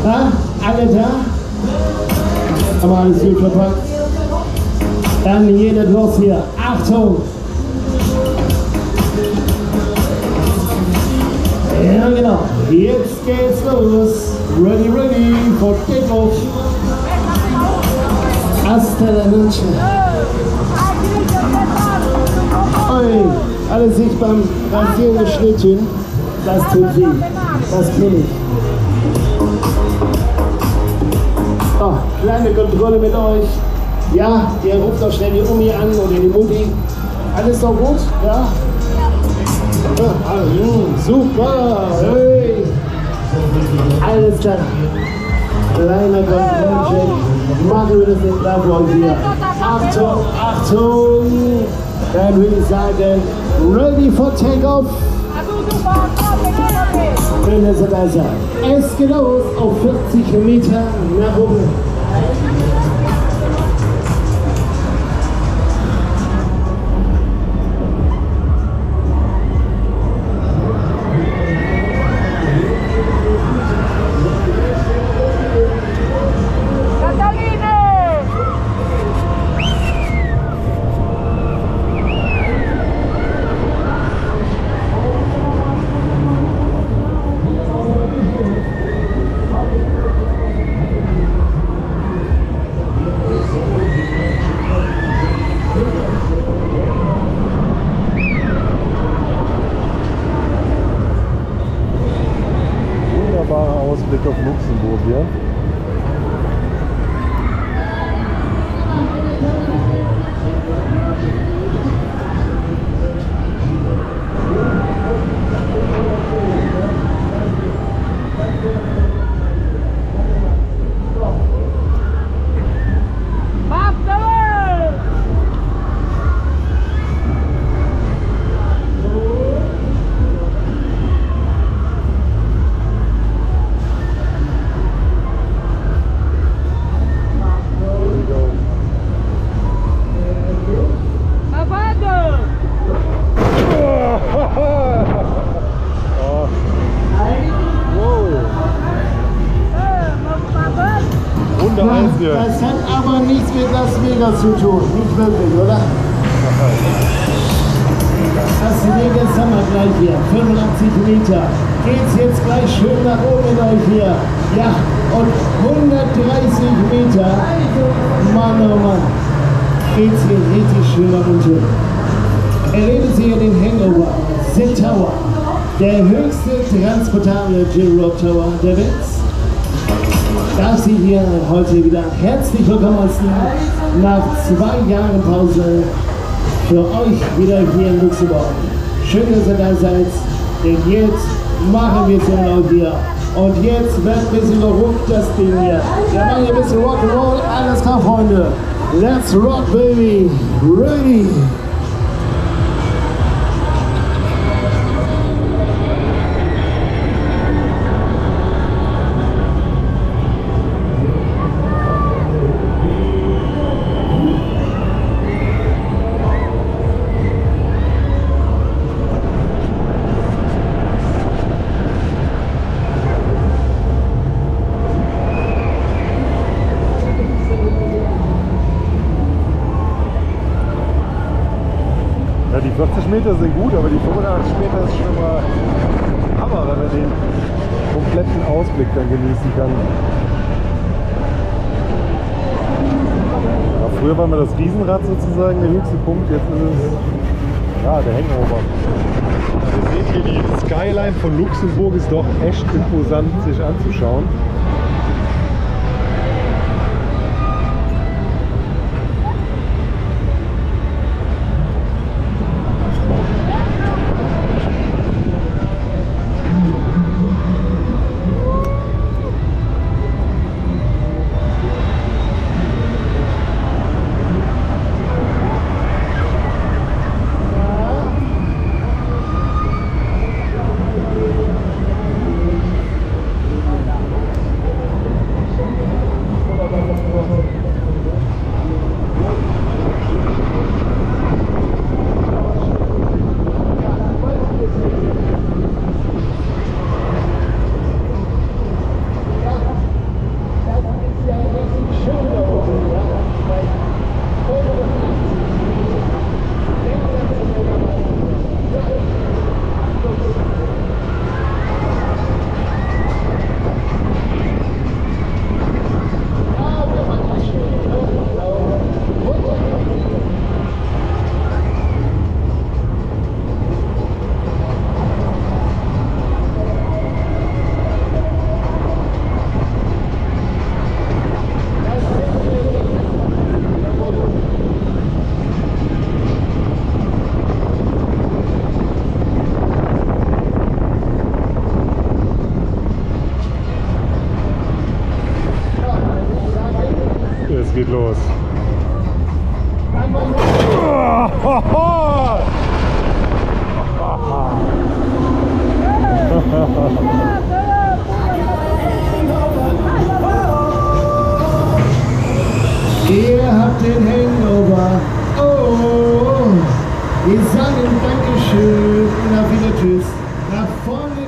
Ha? Alle da? Haben wir alles gut verpackt? Dann jeder los hier. Achtung! Ja, genau. Jetzt geht's los. Ready, ready for takeoff. Hasta la noche. Oi, alles sich beim Rasieren geschnitten. Das tut weh. Das kenne ich. So, kleine Kontrolle mit euch. Ja, der ruft doch schnell die Omi an oder die Mutti. Alles doch gut? Ja? Super! Hey. Alles klar. Kleiner Kontrollcheck. Machen wir das jetzt gleich für euch hier. Achtung, Achtung! Dann würde ich sagen, ready for takeoff. Schön, dass ihr da seid. Es geht los auf 40 Meter nach oben. Ausblick auf Luxemburg hier. Das hat aber nichts mit Las Vegas zu tun, nicht wirklich, oder? Las Vegas haben wir gleich hier, 85 Meter. Geht's jetzt gleich schön nach oben mit euch hier. Ja, und 130 Meter, Mann oh Mann, geht's hier richtig schön nach unten. Erleben Sie hier den Hangover, Zen Tower, der höchste transportable J-Rock Tower der Welt. Darf Sie hier heute wieder herzlich willkommen heißen, nach 2 Jahren Pause für euch wieder hier in Luxemburg. Schön, dass ihr da seid, denn jetzt machen wir es genau hier. Und jetzt wird ein bisschen gerockt, das Ding hier. Wir machen hier ein bisschen Rock'n'Roll, alles klar, Freunde. Let's rock, baby. Ready. Die 40 Meter sind gut, aber die 85 Meter ist schon mal Hammer, wenn man den kompletten Ausblick dann genießen kann. Ja, früher war mir das Riesenrad sozusagen der höchste Punkt, jetzt ist es ja, der Hangover. Ihr seht hier, die Skyline von Luxemburg ist doch echt imposant sich anzuschauen. Ihr habt den Hangover. Oh, wir sagen Dankeschön und auf wieder Tschüss. Nach vorne.